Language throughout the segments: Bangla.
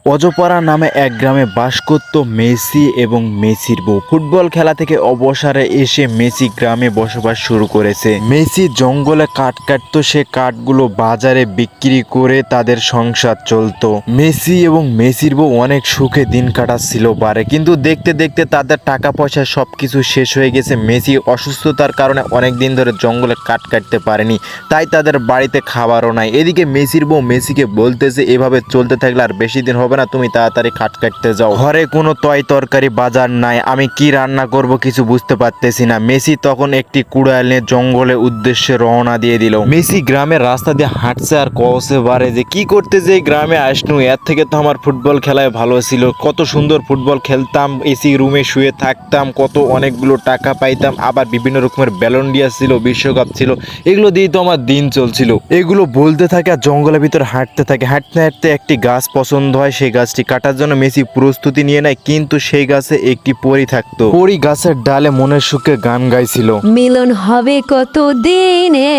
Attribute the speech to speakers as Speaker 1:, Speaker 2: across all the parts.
Speaker 1: অজপাড়া নামে এক গ্রামে বাস করত মেসি এবং মেসির বউ। ফুটবল খেলা থেকে অবসরে এসে মেসি গ্রামে বসবাস শুরু করেছে। মেসি জঙ্গলে কাঠ কাটতো, সে কাঠগুলো বাজারে বিক্রি করে তাদের সংসার চলতো। মেসি এবং মেসির বউ অনেক সুখে দিন কাটাচ্ছিল পারে, কিন্তু দেখতে দেখতে তাদের টাকা পয়সা সবকিছু শেষ হয়ে গেছে। মেসি অসুস্থতার কারণে অনেক দিন ধরে জঙ্গলে কাঠ কাটতে পারেনি, তাই তাদের বাড়িতে খাবারও নাই। এদিকে মেসির বউ মেসিকে বলতেছে, এভাবে চলতে থাকলে আর বেশি দিন হবে না, তুমি তাড়াতাড়ি কাঠ কাটতে যাও। ঘরে কোনো তরকারি বাজার নাই, আমি কি রান্না করব কিছু বুঝতে পারতেছি না। মেসি তখন একটি কুড়াল নিয়ে জঙ্গলের উদ্দেশ্যে রওনা দিয়ে দিল। মেসি গ্রামের রাস্তা দিয়ে হাঁটছে আর কওছে বারে যে কি করতে যে গ্রামে আসনু, এর থেকে তো আমার ফুটবল খেলায় ভালো ছিল। কত সুন্দর ফুটবল খেলতাম, এসি রুমে শুয়ে থাকতাম, কত অনেকগুলো টাকা পাইতাম, আবার বিভিন্ন রকমের ব্যালন্ডিয়া ছিল, বিশ্বকাপ ছিল, এগুলো দিয়ে তো আমার দিন চলছিল। এগুলো বলতে থাকে আর জঙ্গলের ভিতরে হাঁটতে থাকে। হাঁটতে হাঁটতে একটি গাছ পছন্দ হয়, সেই গাছটি কাটার জন্য মেসি প্রস্তুতি নিয়ে নেয়, কিন্তু সেই গাছে একটি পরী থাকতো। পরী গাছের ডালে মনের সুখে গান গাইছিল।
Speaker 2: মিলন হবে কত দিনে,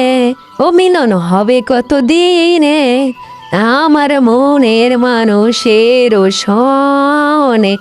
Speaker 2: ও মিলন হবে কত দিনে, আমার মনের মানুষের সনে,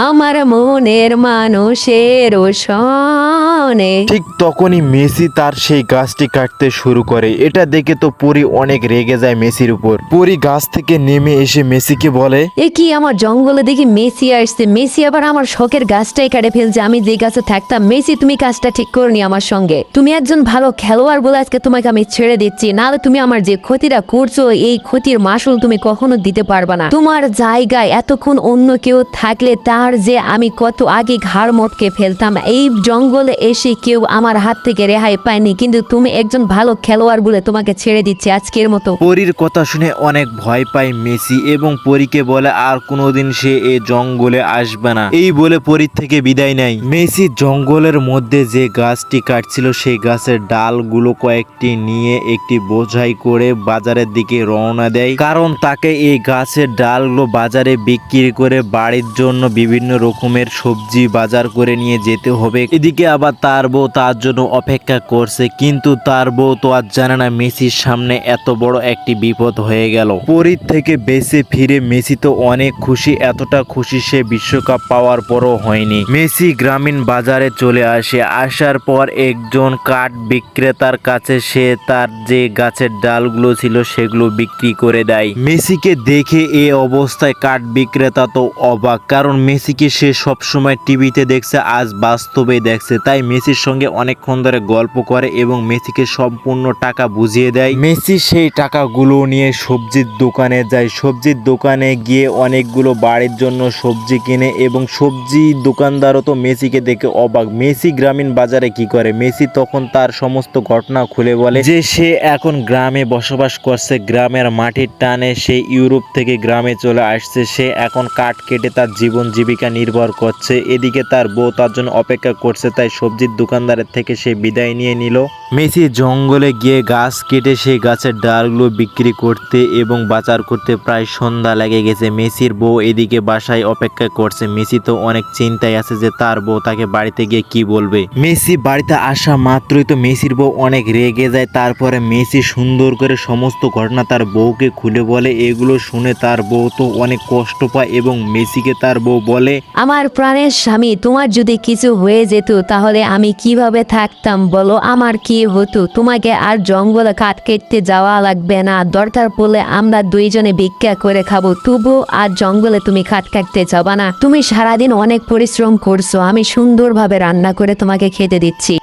Speaker 2: আমার মনের মানুষের সনে।
Speaker 1: ঠিক তখনই মেসি তার সেই গাছটি কাটতে শুরু করে। এটা দেখে তো পরী অনেক রেগে যায় মেসির উপর। পরী গাছ থেকে নেমে এসে মেসিকে বলে,
Speaker 2: এ কি, আমার জঙ্গলে দেখি মেসি আসছে, মেসি আবার আমার শখের গাছটাই কাটে ফেলছে, আমি যে গাছে থাকতাম। মেসি, তুমি কাজটা ঠিক করনি আমার সঙ্গে, তুমি একজন ভালো খেলোয়াড় বলে আজকে তোমাকে আমি ছেড়ে দিচ্ছি, নাহলে তুমি আমার যে ক্ষতিটা করছো এই ক্ষতির মাসুল তুমি কখনো দিতে পারবা না। তোমার জায়গায় এতক্ষণ অন্য কেউ থাকলে তার যে আমি কত আগে ঘাড় মটকে ফেলতাম। এই জঙ্গলে এসে কেউ আমার হাত থেকে রেহাই পায়নি, কিন্তু তুমি একজন ভালো খেলোয়াড় বলে তোমাকে ছেড়ে দিচ্ছি আজকের মতো।
Speaker 1: পরীর কথা শুনে অনেক ভয় পায় মেসি এবং পরীকে বলে আর কোনোদিন সে এই জঙ্গলে আসবে না। এই বলে পরীর থেকে বিদায় নেয়। মেসি জঙ্গলের মধ্যে যে গাছটি কাটছিল সেই গাছের ডালগুলো কয়েকটি নিয়ে একটি বোঝাই করে বাজারের দিকে রওনা দেয়, কারণ তাকে এই গাছের ডালগুলো বাজারে বিক্রি করে বাড়ির জন্য বিভিন্ন রকমের সবজি বাজার করে নিয়ে যেতে হবে। এদিকে আবার তার বউ তার জন্য অপেক্ষা করছে, কিন্তু তার বউ তো আর জানে না মেসির সামনে এত বড় একটি বিপদ হয়ে গেল। পরীর থেকে বেঁচে ফিরে মেসি তো অনেক খুশি, এতটা খুশি সে বিশ্বকাপ পাওয়ার পরও হয়নি। মেসি গ্রামীণ বাজারে চলে আসে। আসার পর একজন কাঠ বিক্রেতার কাছে সে তার যে গাছের ডালগুলো ছিল সেগুলো বিক্রি করে দেয়। মেসিকে দেখে এই অবস্থায় কাঠ বিক্রেতা তো অবাক, কারণ মেসিকে সে সবসময় টিভিতে দেখছে, আজ বাস্তবে দেখছে। তাই মেসির সঙ্গে অনেকক্ষণ ধরে গল্প করে এবং মেসিকে সম্পূর্ণ টাকা বুঝিয়ে দেয়। মেসি সেই টাকাগুলো নিয়ে সবজির দোকানে যায়। সবজির দোকানে গিয়ে অনেকগুলো বাড়ির জন্য সবজি কিনে এবং সবজি দোকানদারও তো মেসিকে দেখে অবাক। মেসি গ্রামীণ বাজারে কি করে? মেসি তখন তার সমস্ত ঘটনা খুলে বলে যে সে এখন গ্রামে বসবাস করছে, গ্রামের মাটির টানে সে ইউরোপ থেকে গ্রামে চলে আসছে, সে এখন কাঠ কেটে তার জীবন জীবিকা নির্ভর করছে। এদিকে তার বউ তার জন্য অপেক্ষা করছে, তাই সবজির দোকানদারের থেকে সে বিদায় নিয়ে নিল। মেসি জঙ্গলে গিয়ে গাছ কেটে সেই গাছের ডালগুলো বিক্রি করতে এবং বাজার করতে প্রায় সন্ধ্যা লেগে গেছে। মেসির বউ এদিকে বাসায় অপেক্ষা করছে। মেসি তো অনেক চিন্তায় আছে যে তার বউ তাকে বাড়িতে গিয়ে কি বলবে। মেসি বাড়িতে আসা মাত্রই তো মেসির বউ অনেক রেগে যায়। তারপরে মেসি সুন্দর করে সমস্ত ঘটনা তার বউকে খুলে বলে। এগুলো শুনে তার বউ তো অনেক কষ্ট পায় এবং মেসিকে তার বউ বলে,
Speaker 2: আমার প্রাণের স্বামী, তোমার যদি কিছু হয়ে যেত তাহলে আমি কিভাবে থাকতাম বলো? আমার কি হতো? তোমাকে আর জঙ্গলে কাঠ কেটতে যাওয়া লাগবে না, দরকার পড়লে আমরা দুইজনে ভিক্ষা করে খাবো, তবু আর জঙ্গলে তুমি কাঠ কাটতে যাবা না। তুমি সারাদিন অনেক পরিশ্রম করছো, আমি সুন্দরভাবে রান্না করে তোমাকে খেতে দিচ্ছি।